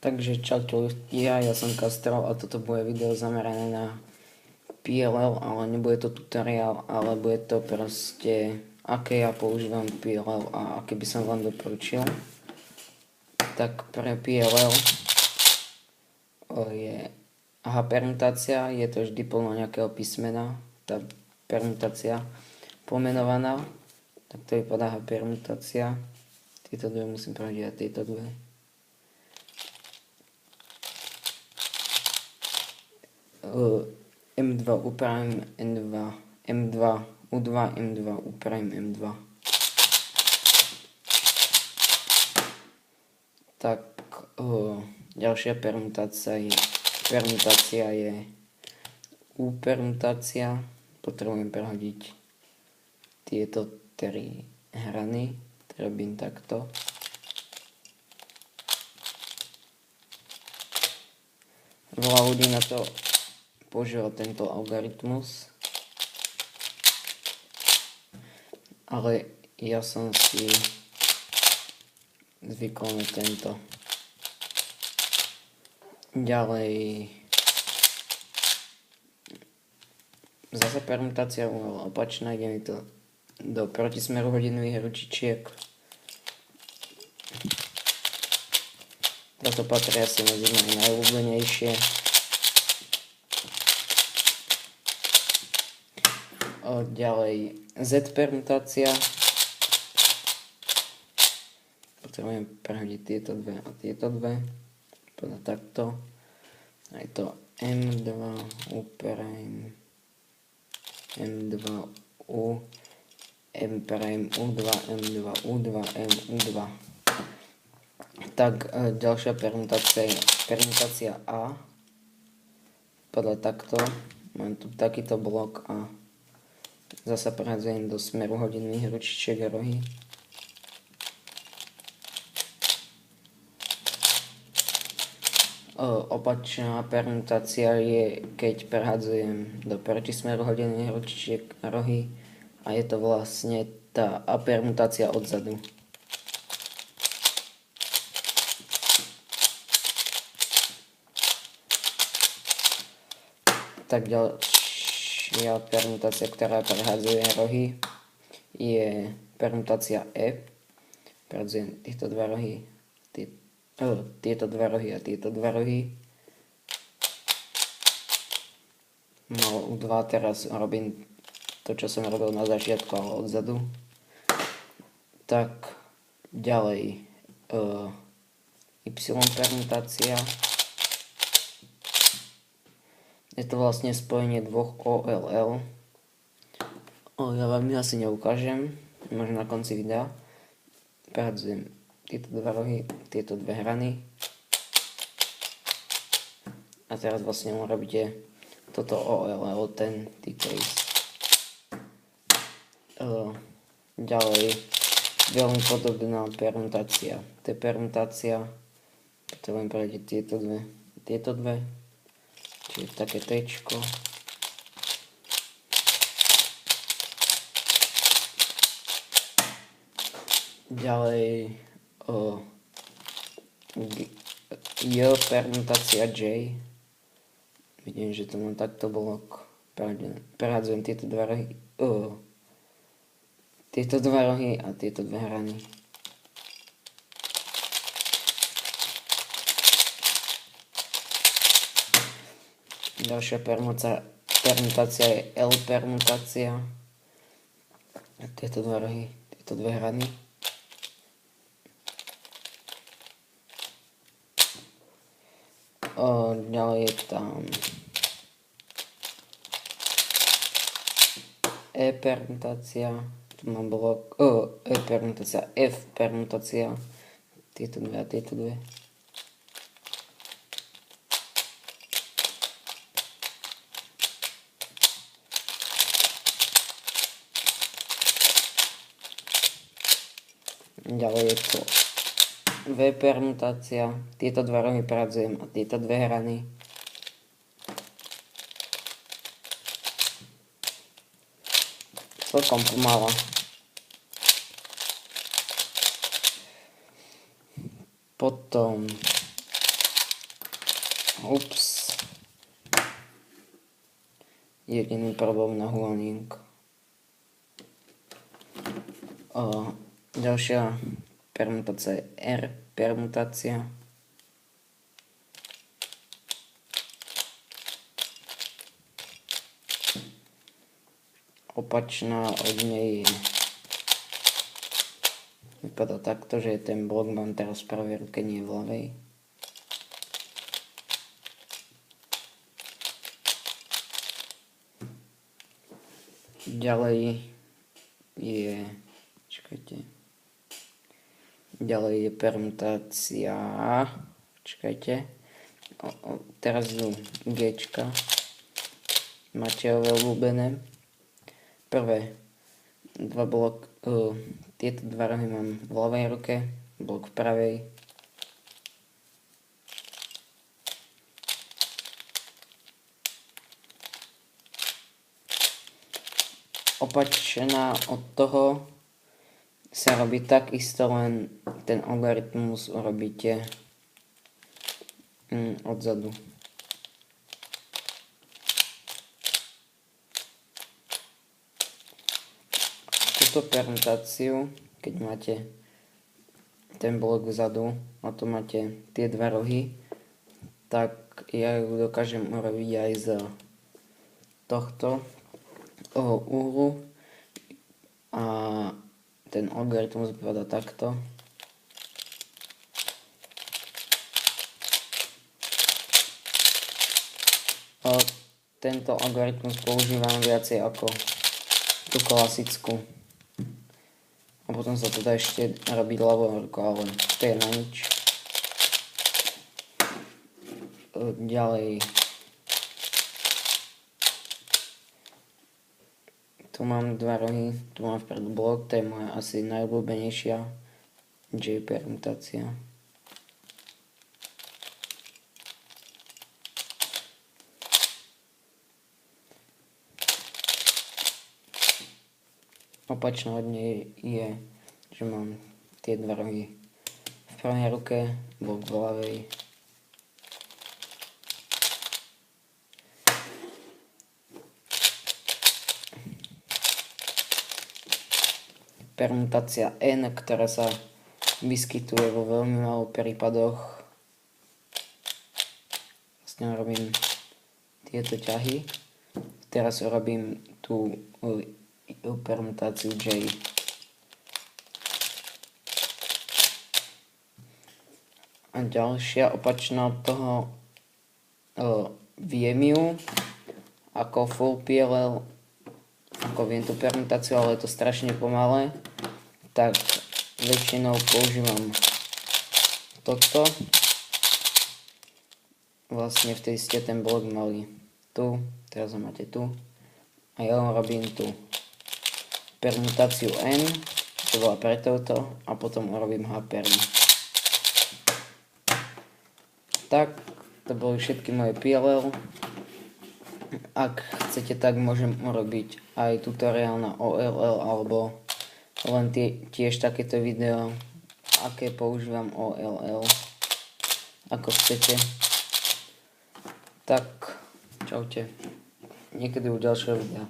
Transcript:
Takže čaute ľudia, ja som Kastrol a toto bude video zamerané na PLL, ale nebude to tutoriál, ale bude to proste aké ja používam PLL a aké by som vám doporučil. Tak pre PLL je permutácia, je to vždy plno nejakého písmena, tá permutácia pomenovaná, tak to vypadá permutácia. Tieto dve musím prehodiť a tieto dve. M2 upravím N2, M2 U2, M2 upravím M2. Tak ďalšia permutácia je U permutácia. Potrebujem prehodiť tieto tri hrany. Robím takto. Veľa ľudí na to používa tento algoritmus, ale ja som si zvykol na tento. Ďalej zase permutácia opačná, ide mi to do protismeru hodinových ručičiek. Toto patrí asi medzi moje najobľúbenejšie. Ďalej Z permutácia. Potrebujem prehodiť tieto dve a tieto dve. Podľa takto. Aj to M2 upravím M2 U M prime U2 M2 U2 M U2. Tak ďalšia permutácia je permutácia A. Podľa takto. Mám tu takýto blok a zasa prehadzujem do smeru hodinových ručičiek a rohy. Opačná permutácia je, keď prehadzujem do protismeru hodinových ručičiek a rohy. A je to vlastne tá permutácia odzadu. Tak ďalšia permutácia, ktorá prehadzuje rohy, je permutácia E. Prehadzujem tieto dva rohy, tieto dva rohy a tieto dva rohy. No U2 teraz robím to, čo som robil na začiatku, ale odzadu. Tak ďalej Y permutácia. Je to vlastne spojenie dvoch OLL. Ja vám asi neukážem, možno na konci videa. Prehadzujem tieto dva rohy, tieto dve hrany. A teraz vlastne urobíte toto OLL, ten T-case. Ďalej veľmi podobná permutácia. To je permutácia. Potrebujem prehodiť tieto dve. Čiže také tečko. Ďalej J permutácia J. Vidím, že to mám takto blok. Prehádzujem tieto dva rohy. Tieto dva rohy a tieto dve hrany. Ďalšia permutácia je L permutácia. Tieto dva rohy, tieto dve hrany. Ďalej je tam E permutácia. Tu mám blok E permutácia, F permutácia. Tieto dve a tieto dve. Ďalej je to V permutácia. Tieto dva rohy prehadzujem a tieto dve hrany. Celkom pomála. Potom Ups. Jediný problém na Huaning. Ďalšia permutácia je R permutácia. Opačná od nej vypadá takto, že ten blok mám teraz v pravej ruke, nie v ľavej. Ďalej je permutácia, teraz idú Gčka, máte obľúbené. Prvé, tieto dva rohy mám v ľavej ruke, blok v pravej. Opačná od toho sa robí takisto, len ten algoritmus urobíte odzadu. Túto permutáciu, keď máte ten blok vzadu a tu máte tie dva rohy, tak ja ju dokážem urobiť aj z tohto uhlu a ten algoritmus vypadá takto. Tento algoritmus používam viacej ako tú klasickú. A potom sa to dá ešte robiť ľavou rukou, ale to je na nič. Ďalej. Tu mám dva rohy, tu mám vpredu blok, to je moja asi najobľúbenejšia J permutácia. Opačná od nej je, že mám tie dva rohy v pravej ruke, blok v ľavej. Permutácia N, ktorá sa vyskytuje vo veľmi málo prípadoch. Vlastne robím tieto ťahy. Teraz robím tú permutáciu J. A ďalšia opačná od toho viem ju ako full PLL, ako viem tú permutáciu, ale je to strašne pomalé, tak väčšinou používam toto. Vlastne vtedy ste ten blok mali tu, teraz ho máte tu a ja ho robím tu. Permutáciu N, to bola pre touto, a potom urobím H perm. Tak, to boli všetky moje PLL. Ak chcete, tak môžem urobiť aj tutoriál na OLL alebo len tiež takéto video, aké používam OLL, ako chcete. Tak, čaute. Niekedy u ďalšieho videa.